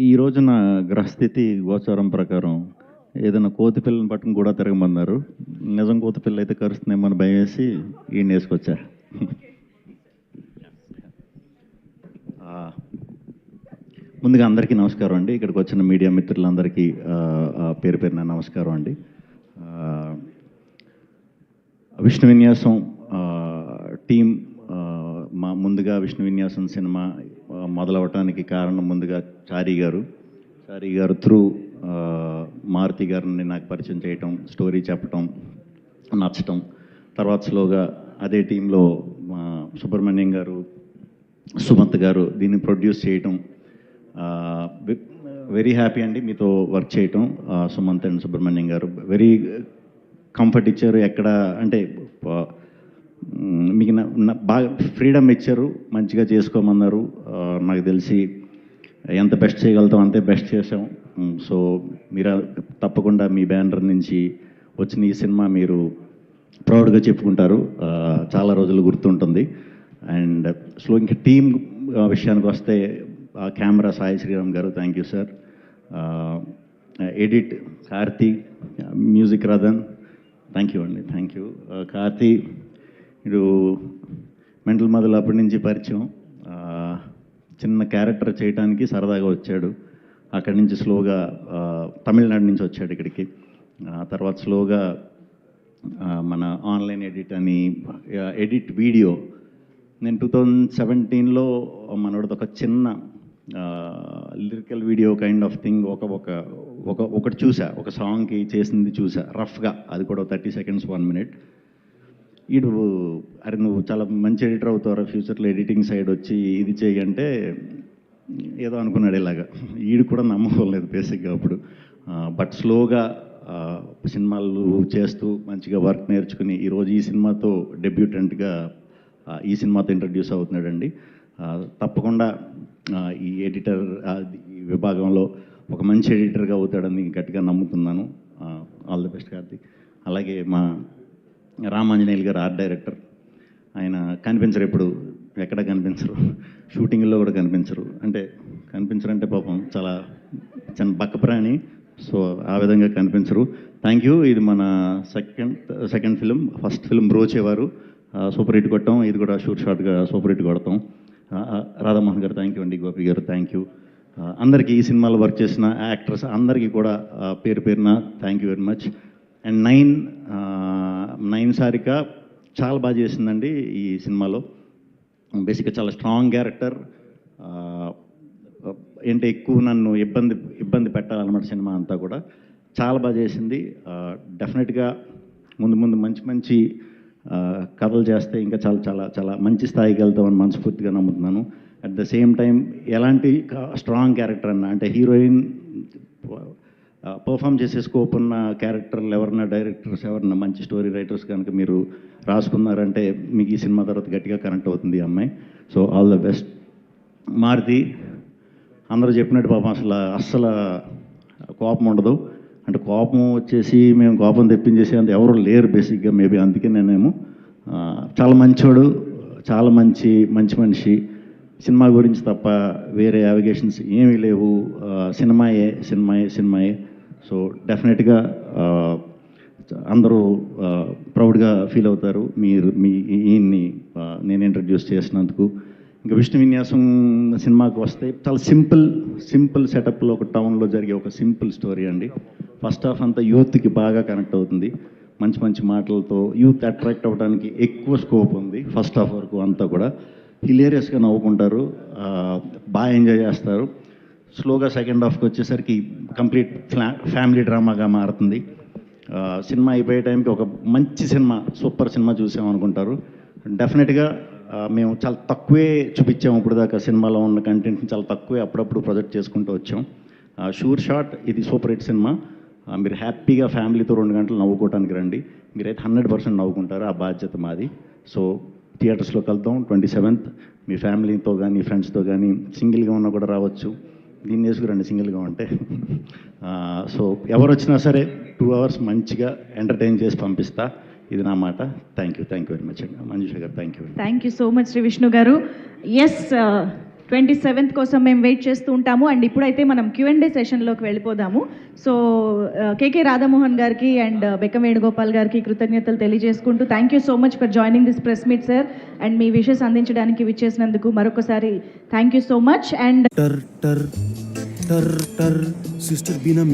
ఈ రోజు నా గ్రహస్థితి గోచారం ప్రకారం ఏదైనా కోతి పిల్లని పట్టుకుని కూడా తిరగమన్నారు. నిజం కోతి పిల్ల అయితే కరుస్తుందేమో అని భయం వేసి ఈయన వేసుకొచ్చా. ముందుగా అందరికీ నమస్కారం అండి. ఇక్కడికి వచ్చిన మీడియా మిత్రులందరికీ పేరు పేరున నమస్కారం అండి. విష్ణు విన్యాసం టీం ముందుగా విష్ణు విన్యాసం సినిమా మొదలవటానికి కారణం ముందుగా చారీ గారు త్రూ మారుతి గారిని నాకు పరిచయం చేయటం, స్టోరీ చెప్పటం, నచ్చటం. తర్వాత స్లోగా అదే టీంలో మా సుబ్రహ్మణ్యం గారు, సుమంత్ గారు దీన్ని ప్రొడ్యూస్ చేయటం. వెరీ హ్యాపీ అండి మీతో వర్క్ చేయటం. సుమంత్ అండ్ సుబ్రహ్మణ్యం గారు వెరీ కంఫర్ట్ ఇచ్చారు. ఎక్కడ అంటే మీకు బాగా ఫ్రీడమ్ ఇచ్చారు, మంచిగా చేసుకోమన్నారు. నాకు తెలిసి ఎంత బెస్ట్ చేయగలుగుతాం అంతే బెస్ట్ చేసాం. సో మీరు తప్పకుండా మీ బ్యానర్ నుంచి వచ్చిన ఈ సినిమా మీరు ప్రౌడ్గా చెప్పుకుంటారు, చాలా రోజులు గుర్తుంటుంది. అండ్ స్లో ఇంకా టీం విషయానికి వస్తే కెమెరా సాయి శ్రీరామ్ గారు, thank you sir. Edit Karthi, music Rathan, thank you అండి, థ్యాంక్ యూ. కార్తీ ఇడు మెంటల్ మొదలు అప్పటి నుంచి పరిచయం. చిన్న క్యారెక్టర్ చేయడానికి సరదాగా వచ్చాడు. అక్కడి నుంచి స్లోగా తమిళనాడు నుంచి వచ్చాడు ఇక్కడికి. తర్వాత స్లోగా మన ఆన్లైన్ ఎడిట్ వీడియో నేను 2017లో మనోడిది ఒక చిన్న lyrical video kind of thing ఒకటి చూసా, ఒక సాంగ్కి చేసింది చూసా రఫ్గా. అది కూడా 30 seconds 1 minute. అరే నువ్వు చాలా మంచి ఎడిటర్ అవుతావు, ఫ్యూచర్లో ఎడిటింగ్ సైడ్ వచ్చి ఇది చేయంటే ఏదో అనుకున్నాడు. ఇలాగా ఈడు కూడా నమ్మలేదు బేసిక్గా అప్పుడు. బట్ స్లోగా సినిమాలు చేస్తూ మంచిగా వర్క్ నేర్చుకుని ఈరోజు ఈ సినిమాతో డెబ్యూటెంట్గా ఈ సినిమాతో ఇంట్రడ్యూస్ అవుతున్నాడండి. తప్పకుండా ఈ ఎడిటర్ ఈ విభాగంలో ఒక మంచి ఎడిటర్గా అవుతాడని గట్టిగా నమ్ముతున్నాను. All the best Karthik. అలాగే మా రామాంజనేయులు గారు ఆర్ట్ డైరెక్టర్. ఆయన కనిపించరు, ఎప్పుడు ఎక్కడ కనిపించరు, షూటింగ్లో కూడా కనిపించరు. కనిపించరంటే పాపం చాలా చిన్న బక్క ప్రాణి, సో ఆ విధంగా కనిపించరు. Thank you. ఇది మన second film. First film Brochevaru super hit కొట్టాం, ఇది కూడా షార్ట్గా సూపర్ హిట్ కొడతాం. రాధామోహన్ గారు థ్యాంక్ యూ అండి, గోపి గారు థ్యాంక్ యూ. అందరికీ ఈ సినిమాలో వర్క్ చేసిన యాక్టర్స్ అందరికీ కూడా పేరు పేరున thank you very much. And nine Sarika చాలా బాగా చేసిందండి ఈ సినిమాలో. బేసిక్గా చాలా స్ట్రాంగ్ క్యారెక్టర్. ఏంటి ఎక్కువ నన్ను ఇబ్బంది పెట్టాలన్నమాట సినిమా అంతా కూడా. చాలా బాగా చేసింది. డెఫినెట్గా ముందు మంచి కథలు చేస్తే ఇంకా చాలా చాలా చాలా మంచి స్థాయికి వెళ్తామని మనస్ఫూర్తిగా నమ్ముతున్నాను. అట్ ద సేమ్ టైం ఎలాంటి స్ట్రాంగ్ క్యారెక్టర్ అంటే హీరోయిన్ పర్ఫామ్ చేసే స్కోప్ ఉన్న క్యారెక్టర్లు ఎవరన్నా, డైరెక్టర్స్ ఎవరన్నా, మంచి స్టోరీ రైటర్స్ కనుక మీరు రాసుకున్నారంటే మీకు ఈ సినిమా తర్వాత గట్టిగా కనెక్ట్ అవుతుంది ఈ అమ్మాయి. So all the best. Maruti అందరూ చెప్పినట్టు పాపం అస్సలు కోపం ఉండదు. కోపం వచ్చేసి మేము కోపం తెప్పించేసి అంత ఎవరు లేరు బేసిక్గా. మేబీ అందుకే నేనేమో చాలా మంచోడు, చాలా మంచి మనిషి. సినిమా గురించి తప్ప వేరే అవిగేషన్స్ ఏమీ లేవు. సినిమాయే. సో డెఫినెట్గా అందరూ ప్రౌడ్గా ఫీల్ అవుతారు ఈయన్ని నేను ఇంట్రడ్యూస్ చేసినందుకు. ఇంకా విష్ణు విన్యాసం సినిమాకి వస్తే చాలా సింపుల్ సెటప్లో ఒక టౌన్లో జరిగే ఒక సింపుల్ స్టోరీ అండి. ఫస్ట్ హాఫ్ అంతా యూత్కి బాగా కనెక్ట్ అవుతుంది. మంచి మాటలతో యూత్ అట్రాక్ట్ అవ్వడానికి ఎక్కువ స్కోప్ ఉంది. ఫస్ట్ హాఫ్ వరకు అంతా కూడా హిలేరియస్గా నవ్వుకుంటారు, బాగా ఎంజాయ్ చేస్తారు. స్లోగా సెకండ్ హాఫ్కి వచ్చేసరికి కంప్లీట్ ఫ్యామిలీ డ్రామాగా మారుతుంది. సినిమా అయిపోయే టైంకి ఒక మంచి సినిమా, సూపర్ సినిమా చూసామనుకుంటారు. డెఫినెట్గా మేము చాలా తక్కువే చూపించాము ఇప్పుడు దాకా. సినిమాలో ఉన్న కంటెంట్ని చాలా తక్కువే అప్పుడప్పుడు ప్రొజెక్ట్ చేసుకుంటూ వచ్చాం. షూర్ షాట్ ఇది సూపర్ హిట్ సినిమా. మీరు హ్యాపీగా ఫ్యామిలీతో 2 గంటలు నవ్వుకోవడానికి రండి. మీరైతే 100% నవ్వుకుంటారు, ఆ బాధ్యత మాది. సో థియేటర్స్లో కలుద్దాం 27th. మీ ఫ్యామిలీతో కానీ ఫ్రెండ్స్తో కానీ, సింగిల్గా ఉన్నా కూడా రావచ్చు. దీన్ని వేసుకురండి సింగిల్గా ఉంటే. సో ఎవరు వచ్చినా సరే 2 hours మంచిగా ఎంటర్టైన్ చేసి పంపిస్తా. ఇది నా మాట. థ్యాంక్ యూ వెరీ మచ్ అండి. మంజుష గారు thank you. Thank you so much Sri Vishnu గారు. ఎస్, 27th కోసం మేము వెయిట్ చేస్తూ ఉంటాము. అండ్ ఇప్పుడైతే మనం Q&A సెషన్లోకి వెళ్ళిపోదాము. సో కేకే రాధామోహన్ గారికి అండ్ బెక్కం వేణుగోపాల్ గారికి కృతజ్ఞతలు తెలియజేసుకుంటూ thank you so much for joining this press meet sir. And me wishes అందించడానికి విచ్చేసినందుకు మరొకసారి thank you so much. And టర్ టర్ టర్ టర్ సిస్టర్ బీనా